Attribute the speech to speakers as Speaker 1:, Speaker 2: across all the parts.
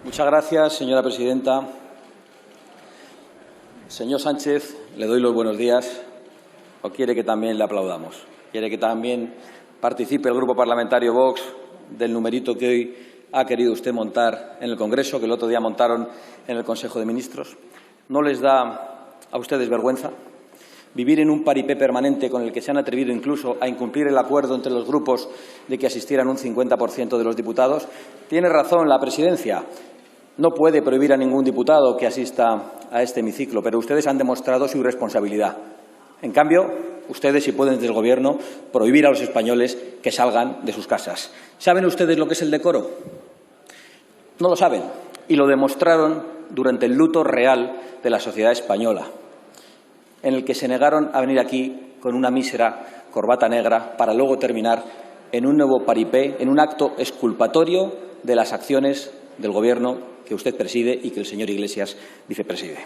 Speaker 1: Muchas gracias, señora presidenta. Señor Sánchez, le doy los buenos días. ¿O quiere que también le aplaudamos? ¿Quiere que también participe el Grupo Parlamentario Vox del numerito que hoy ha querido usted montar en el Congreso, que el otro día montaron en el Consejo de Ministros? ¿No les da a ustedes vergüenza vivir en un paripé permanente con el que se han atrevido incluso a incumplir el acuerdo entre los grupos de que asistieran un 50% de los diputados? Tiene razón la presidencia. No puede prohibir a ningún diputado que asista a este hemiciclo, pero ustedes han demostrado su irresponsabilidad. En cambio, ustedes, si pueden desde el Gobierno, prohibir a los españoles que salgan de sus casas. ¿Saben ustedes lo que es el decoro? No lo saben, y lo demostraron durante el luto real de la sociedad española, en el que se negaron a venir aquí con una mísera corbata negra para luego terminar en un nuevo paripé, en un acto exculpatorio de las acciones del Gobierno que usted preside y que el señor Iglesias vicepreside.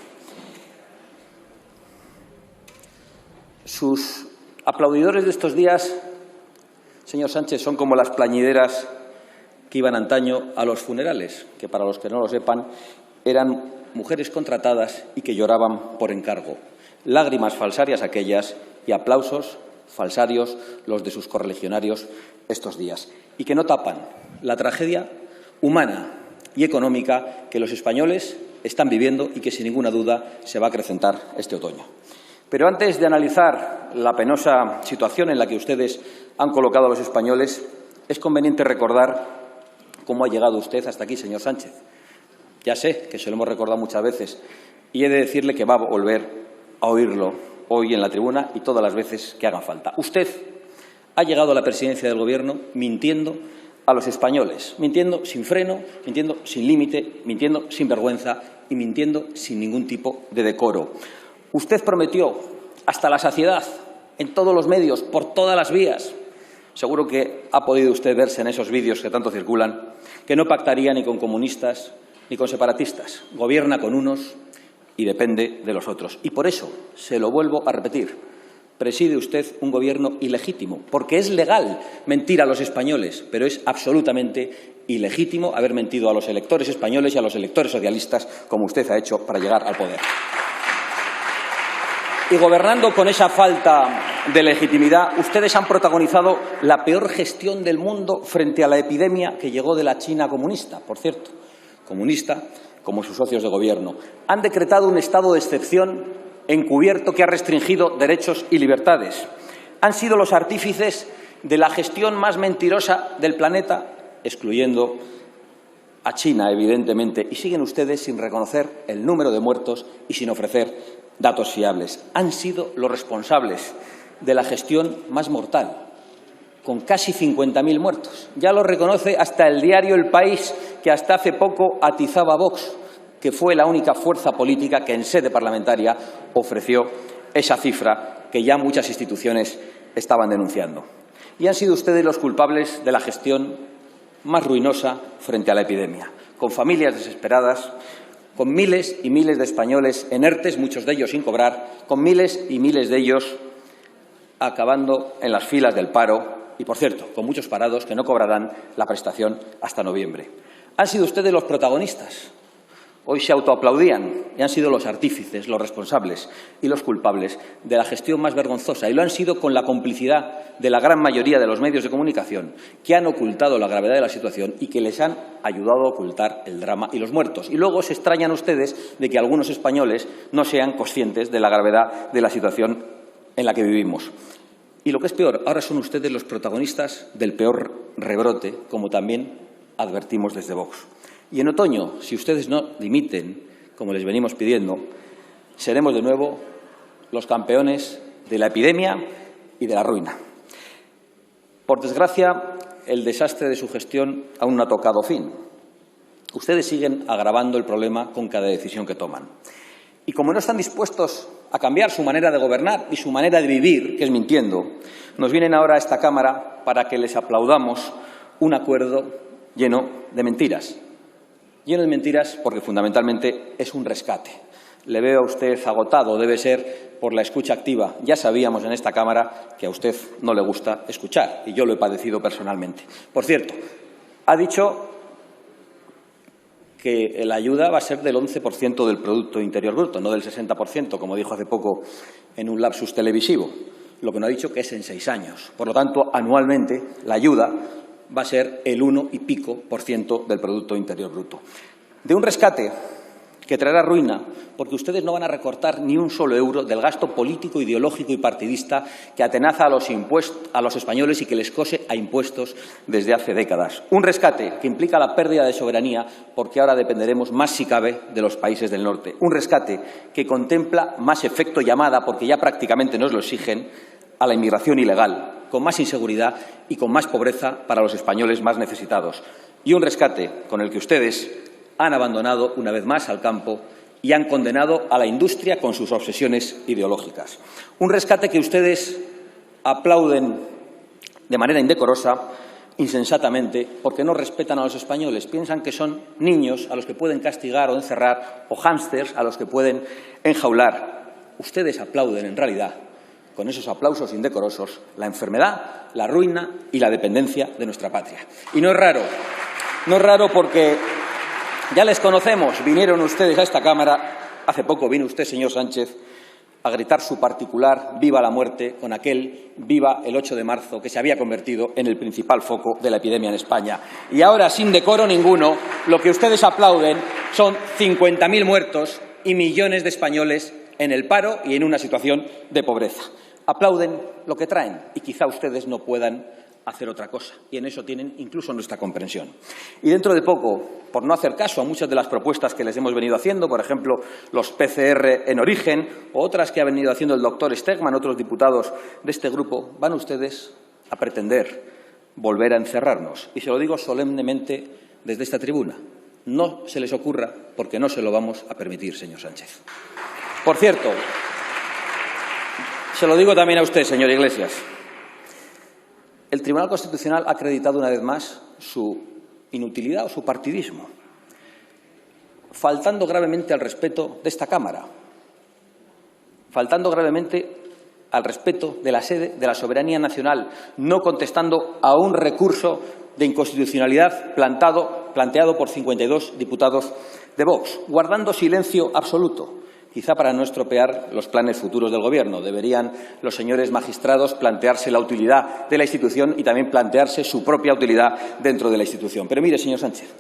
Speaker 1: Sus aplaudidores de estos días, señor Sánchez, son como las plañideras que iban antaño a los funerales, que para los que no lo sepan eran mujeres contratadas y que lloraban por encargo. Lágrimas falsarias aquellas y aplausos falsarios los de sus correligionarios estos días, y que no tapan la tragedia humana y económica que los españoles están viviendo y que sin ninguna duda se va a acrecentar este otoño. Pero antes de analizar la penosa situación en la que ustedes han colocado a los españoles, es conveniente recordar cómo ha llegado usted hasta aquí, señor Sánchez. Ya sé que se lo hemos recordado muchas veces y he de decirle que va a volver a oírlo hoy en la tribuna y todas las veces que hagan falta. Usted ha llegado a la presidencia del Gobierno mintiendo a los españoles, mintiendo sin freno, mintiendo sin límite, mintiendo sin vergüenza y mintiendo sin ningún tipo de decoro. Usted prometió hasta la saciedad, en todos los medios, por todas las vías, seguro que ha podido usted verse en esos vídeos que tanto circulan, que no pactaría ni con comunistas ni con separatistas. Gobierna con unos y depende de los otros. Y por eso, se lo vuelvo a repetir, preside usted un gobierno ilegítimo, porque es legal mentir a los españoles, pero es absolutamente ilegítimo haber mentido a los electores españoles y a los electores socialistas, como usted ha hecho para llegar al poder. Y gobernando con esa falta de legitimidad, ustedes han protagonizado la peor gestión del mundo frente a la epidemia que llegó de la China comunista, por cierto, comunista como sus socios de gobierno. Han decretado un estado de excepción encubierto que ha restringido derechos y libertades. Han sido los artífices de la gestión más mentirosa del planeta, excluyendo a China, evidentemente, y siguen ustedes sin reconocer el número de muertos y sin ofrecer datos fiables. Han sido los responsables de la gestión más mortal, con casi 50.000 muertos. Ya lo reconoce hasta el diario El País, que hasta hace poco atizaba a Vox, que fue la única fuerza política que en sede parlamentaria ofreció esa cifra que ya muchas instituciones estaban denunciando. Y han sido ustedes los culpables de la gestión más ruinosa frente a la epidemia, con familias desesperadas, con miles y miles de españoles en ERTEs, muchos de ellos sin cobrar, con miles y miles de ellos acabando en las filas del paro y, por cierto, con muchos parados que no cobrarán la prestación hasta noviembre. Han sido ustedes los protagonistas. Hoy se autoaplaudían y han sido los artífices, los responsables y los culpables de la gestión más vergonzosa, y lo han sido con la complicidad de la gran mayoría de los medios de comunicación que han ocultado la gravedad de la situación y que les han ayudado a ocultar el drama y los muertos. Y luego se extrañan ustedes de que algunos españoles no sean conscientes de la gravedad de la situación en la que vivimos. Y lo que es peor, ahora son ustedes los protagonistas del peor rebrote, como también advertimos desde Vox. Y en otoño, si ustedes no dimiten, como les venimos pidiendo, seremos de nuevo los campeones de la epidemia y de la ruina. Por desgracia, el desastre de su gestión aún no ha tocado fin. Ustedes siguen agravando el problema con cada decisión que toman. Y como no están dispuestos a cambiar su manera de gobernar y su manera de vivir, que es mintiendo, nos vienen ahora a esta Cámara para que les aplaudamos un acuerdo lleno de mentiras. Lleno de mentiras porque fundamentalmente es un rescate. Le veo a usted agotado, debe ser por la escucha activa. Ya sabíamos en esta Cámara que a usted no le gusta escuchar y yo lo he padecido personalmente. Por cierto, ha dicho que la ayuda va a ser del 11% del Producto Interior Bruto, no del 60%, como dijo hace poco en un lapsus televisivo. Lo que no ha dicho que es en 6 años. Por lo tanto, anualmente la ayuda va a ser el 1 y pico % del Producto Interior Bruto. De un rescate que traerá ruina, porque ustedes no van a recortar ni un solo euro del gasto político, ideológico y partidista que atenaza a los españoles y que les cose a impuestos desde hace décadas. Un rescate que implica la pérdida de soberanía, porque ahora dependeremos más, si cabe, de los países del norte. Un rescate que contempla más efecto llamada, porque ya prácticamente nos lo exigen, a la inmigración ilegal, con más inseguridad y con más pobreza para los españoles más necesitados. Y un rescate con el que ustedes han abandonado una vez más al campo y han condenado a la industria con sus obsesiones ideológicas. Un rescate que ustedes aplauden de manera indecorosa, insensatamente, porque no respetan a los españoles. Piensan que son niños a los que pueden castigar o encerrar, o hámsters a los que pueden enjaular. Ustedes aplauden, en realidad, con esos aplausos indecorosos, la enfermedad, la ruina y la dependencia de nuestra patria. Y no es raro porque ya les conocemos, vinieron ustedes a esta Cámara, hace poco vino usted, señor Sánchez, a gritar su particular «Viva la muerte» con aquel «Viva el 8 de marzo» que se había convertido en el principal foco de la epidemia en España. Y ahora, sin decoro ninguno, lo que ustedes aplauden son 50.000 muertos y millones de españoles en el paro y en una situación de pobreza. Aplauden lo que traen y quizá ustedes no puedan hacer otra cosa, y en eso tienen incluso nuestra comprensión. Y dentro de poco, por no hacer caso a muchas de las propuestas que les hemos venido haciendo, por ejemplo, los PCR en origen, o otras que ha venido haciendo el doctor Stegman, otros diputados de este grupo, van ustedes a pretender volver a encerrarnos. Y se lo digo solemnemente desde esta tribuna. No se les ocurra, porque no se lo vamos a permitir, señor Sánchez. Por cierto, se lo digo también a usted, señor Iglesias. El Tribunal Constitucional ha acreditado una vez más su inutilidad o su partidismo, faltando gravemente al respeto de esta Cámara, faltando gravemente al respeto de la sede de la soberanía nacional, no contestando a un recurso de inconstitucionalidad planteado por 52 diputados de Vox, guardando silencio absoluto. Quizá para no estropear los planes futuros del Gobierno. Deberían los señores magistrados plantearse la utilidad de la institución y también plantearse su propia utilidad dentro de la institución. Pero mire, señor Sánchez,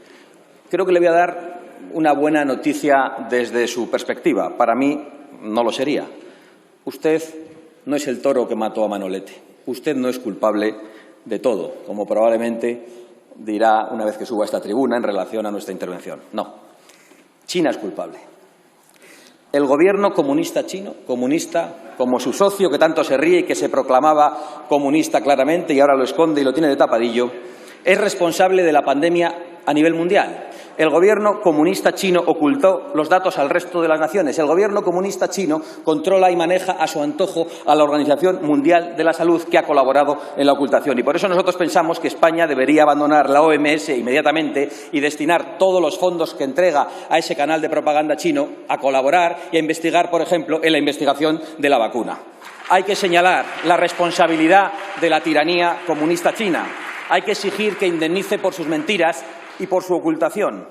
Speaker 1: creo que le voy a dar una buena noticia desde su perspectiva. Para mí no lo sería. Usted no es el toro que mató a Manolete. Usted no es culpable de todo, como probablemente dirá una vez que suba a esta tribuna en relación a nuestra intervención. No. China es culpable. El gobierno comunista chino, comunista como su socio que tanto se ríe y que se proclamaba comunista claramente y ahora lo esconde y lo tiene de tapadillo, es responsable de la pandemia a nivel mundial. El gobierno comunista chino ocultó los datos al resto de las naciones. El gobierno comunista chino controla y maneja a su antojo a la Organización Mundial de la Salud, que ha colaborado en la ocultación. Y por eso nosotros pensamos que España debería abandonar la OMS inmediatamente y destinar todos los fondos que entrega a ese canal de propaganda chino a colaborar y a investigar, por ejemplo, en la investigación de la vacuna. Hay que señalar la responsabilidad de la tiranía comunista china. Hay que exigir que indemnice por sus mentiras y por su ocultación.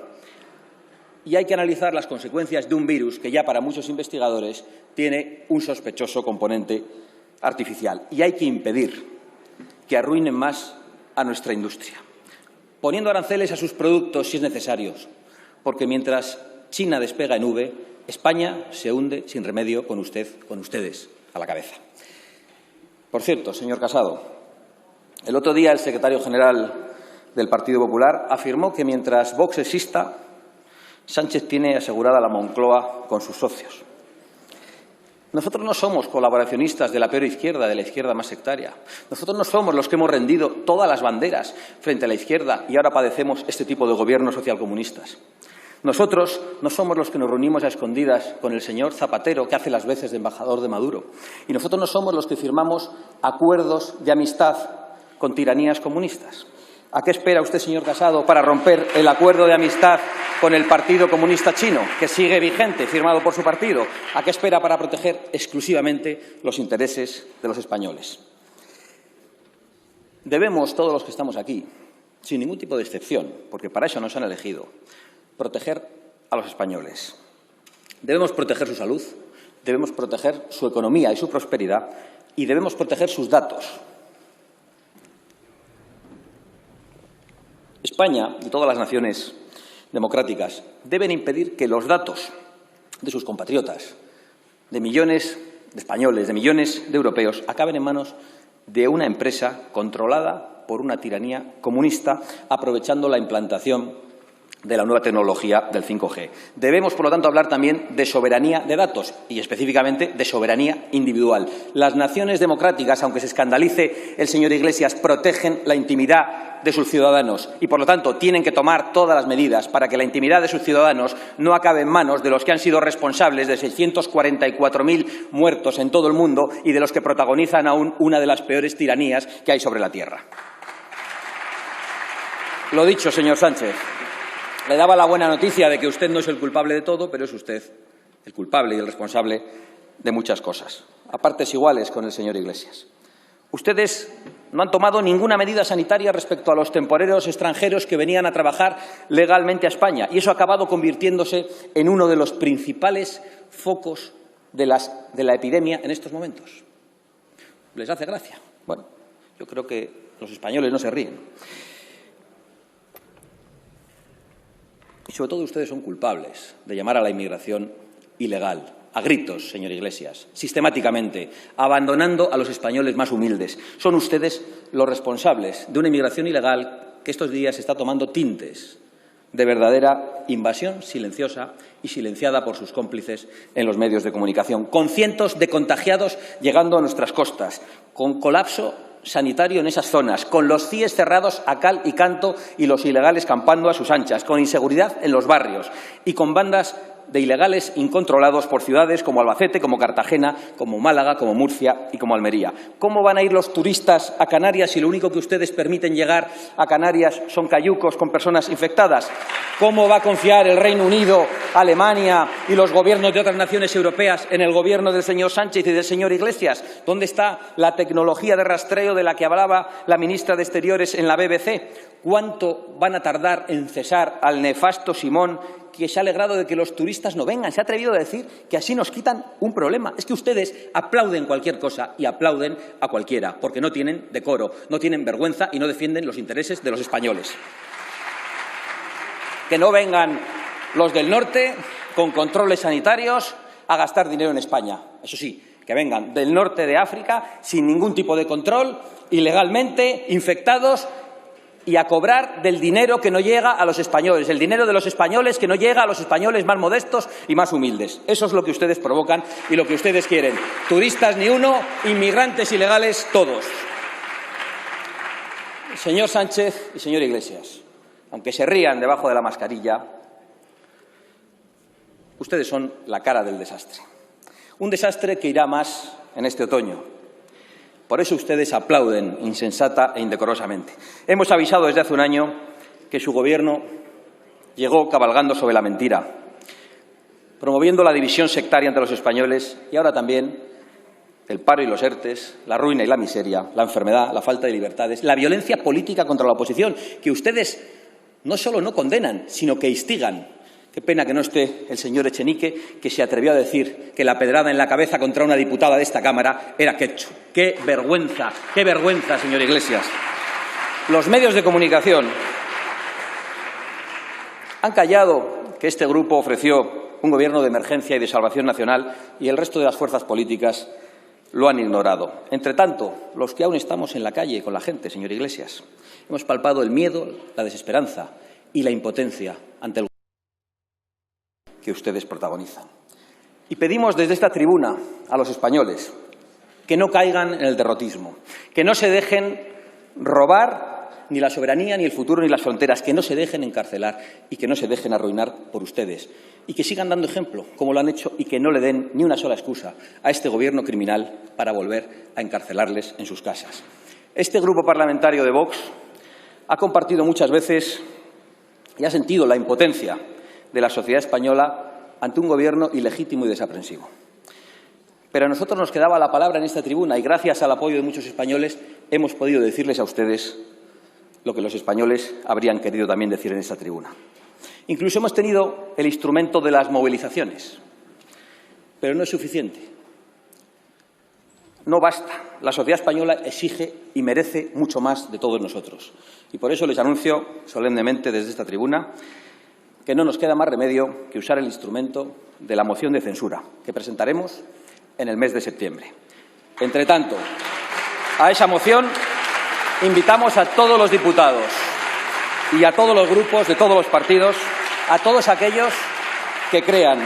Speaker 1: Y hay que analizar las consecuencias de un virus que ya para muchos investigadores tiene un sospechoso componente artificial. Y hay que impedir que arruinen más a nuestra industria, poniendo aranceles a sus productos si es necesario, porque mientras China despega en V, España se hunde sin remedio con ustedes a la cabeza. Por cierto, señor Casado, el otro día el secretario general del Partido Popular afirmó que mientras Vox exista, Sánchez tiene asegurada la Moncloa con sus socios. Nosotros no somos colaboracionistas de la peor izquierda, de la izquierda más sectaria. Nosotros no somos los que hemos rendido todas las banderas frente a la izquierda y ahora padecemos este tipo de gobiernos socialcomunistas. Nosotros no somos los que nos reunimos a escondidas con el señor Zapatero, que hace las veces de embajador de Maduro. Y nosotros no somos los que firmamos acuerdos de amistad con tiranías comunistas. ¿A qué espera usted, señor Casado, para romper el acuerdo de amistad con el Partido Comunista Chino, que sigue vigente, firmado por su partido? ¿A qué espera para proteger exclusivamente los intereses de los españoles? Debemos, todos los que estamos aquí, sin ningún tipo de excepción, porque para eso nos han elegido, proteger a los españoles. Debemos proteger su salud, debemos proteger su economía y su prosperidad y debemos proteger sus datos. España y todas las naciones democráticas deben impedir que los datos de sus compatriotas, de millones de españoles, de millones de europeos, acaben en manos de una empresa controlada por una tiranía comunista, aprovechando la implantación de la nueva tecnología del 5G. Debemos, por lo tanto, hablar también de soberanía de datos y, específicamente, de soberanía individual. Las naciones democráticas, aunque se escandalice el señor Iglesias, protegen la intimidad de sus ciudadanos y, por lo tanto, tienen que tomar todas las medidas para que la intimidad de sus ciudadanos no acabe en manos de los que han sido responsables de 644.000 muertos en todo el mundo y de los que protagonizan aún una de las peores tiranías que hay sobre la tierra. Lo dicho, señor Sánchez. Le daba la buena noticia de que usted no es el culpable de todo, pero es usted el culpable y el responsable de muchas cosas. A partes iguales con el señor Iglesias. Ustedes no han tomado ninguna medida sanitaria respecto a los temporeros extranjeros que venían a trabajar legalmente a España y eso ha acabado convirtiéndose en uno de los principales focos de la epidemia en estos momentos. ¿Les hace gracia? Bueno, yo creo que los españoles no se ríen. Y sobre todo ustedes son culpables de llamar a la inmigración ilegal, a gritos, señor Iglesias, sistemáticamente, abandonando a los españoles más humildes. Son ustedes los responsables de una inmigración ilegal que estos días está tomando tintes de verdadera invasión silenciosa y silenciada por sus cómplices en los medios de comunicación, con cientos de contagiados llegando a nuestras costas, con colapso sanitario en esas zonas, con los CIEs cerrados a cal y canto y los ilegales campando a sus anchas, con inseguridad en los barrios y con bandas de ilegales incontrolados por ciudades como Albacete, como Cartagena, como Málaga, como Murcia y como Almería. ¿Cómo van a ir los turistas a Canarias si lo único que ustedes permiten llegar a Canarias son cayucos con personas infectadas? ¿Cómo va a confiar el Reino Unido, Alemania y los gobiernos de otras naciones europeas en el gobierno del señor Sánchez y del señor Iglesias? ¿Dónde está la tecnología de rastreo de la que hablaba la ministra de Exteriores en la BBC? ¿Cuánto van a tardar en cesar al nefasto Simón, que se ha alegrado de que los turistas no vengan? Se ha atrevido a decir que así nos quitan un problema. Es que ustedes aplauden cualquier cosa y aplauden a cualquiera, porque no tienen decoro, no tienen vergüenza y no defienden los intereses de los españoles. Que no vengan los del norte con controles sanitarios a gastar dinero en España. Eso sí, que vengan del norte de África sin ningún tipo de control, ilegalmente, infectados, y a cobrar del dinero que no llega a los españoles, el dinero de los españoles que no llega a los españoles más modestos y más humildes. Eso es lo que ustedes provocan y lo que ustedes quieren. Turistas ni uno, inmigrantes ilegales todos. Señor Sánchez y señor Iglesias, aunque se rían debajo de la mascarilla, ustedes son la cara del desastre. Un desastre que irá más en este otoño. Por eso ustedes aplauden insensata e indecorosamente. Hemos avisado desde hace un año que su Gobierno llegó cabalgando sobre la mentira, promoviendo la división sectaria entre los españoles y ahora también el paro y los ERTES, la ruina y la miseria, la enfermedad, la falta de libertades, la violencia política contra la oposición, que ustedes no solo no condenan, sino que instigan. Qué pena que no esté el señor Echenique, que se atrevió a decir que la pedrada en la cabeza contra una diputada de esta Cámara era ketchup. ¡Qué vergüenza, señor Iglesias! Los medios de comunicación han callado que este grupo ofreció un gobierno de emergencia y de salvación nacional y el resto de las fuerzas políticas lo han ignorado. Entre tanto, los que aún estamos en la calle con la gente, señor Iglesias, hemos palpado el miedo, la desesperanza y la impotencia ante el que ustedes protagonizan. Y pedimos desde esta tribuna a los españoles que no caigan en el derrotismo, que no se dejen robar ni la soberanía, ni el futuro, ni las fronteras, que no se dejen encarcelar y que no se dejen arruinar por ustedes y que sigan dando ejemplo, como lo han hecho, y que no le den ni una sola excusa a este gobierno criminal para volver a encarcelarles en sus casas. Este grupo parlamentario de Vox ha compartido muchas veces y ha sentido la impotencia de la sociedad española ante un gobierno ilegítimo y desaprensivo. Pero a nosotros nos quedaba la palabra en esta tribuna y gracias al apoyo de muchos españoles hemos podido decirles a ustedes lo que los españoles habrían querido también decir en esta tribuna. Incluso hemos tenido el instrumento de las movilizaciones, pero no es suficiente. No basta. La sociedad española exige y merece mucho más de todos nosotros. Y por eso les anuncio solemnemente desde esta tribuna que no nos queda más remedio que usar el instrumento de la moción de censura que presentaremos en el mes de septiembre. Entre tanto, a esa moción invitamos a todos los diputados y a todos los grupos de todos los partidos, a todos aquellos que crean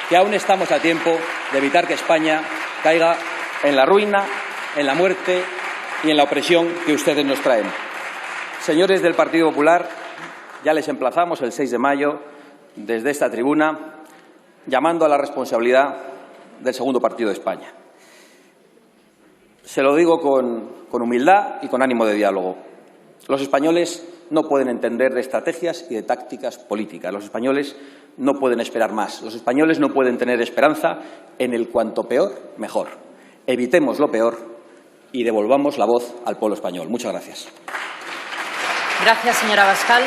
Speaker 1: que aún estamos a tiempo de evitar que España caiga en la ruina, en la muerte y en la opresión que ustedes nos traen. Señores del Partido Popular, ya les emplazamos el 6 de mayo desde esta tribuna, llamando a la responsabilidad del segundo partido de España. Se lo digo con humildad y con ánimo de diálogo. Los españoles no pueden entender de estrategias y de tácticas políticas. Los españoles no pueden esperar más. Los españoles no pueden tener esperanza en el cuanto peor, mejor. Evitemos lo peor y devolvamos la voz al pueblo español. Muchas gracias.
Speaker 2: Gracias, señor Abascal.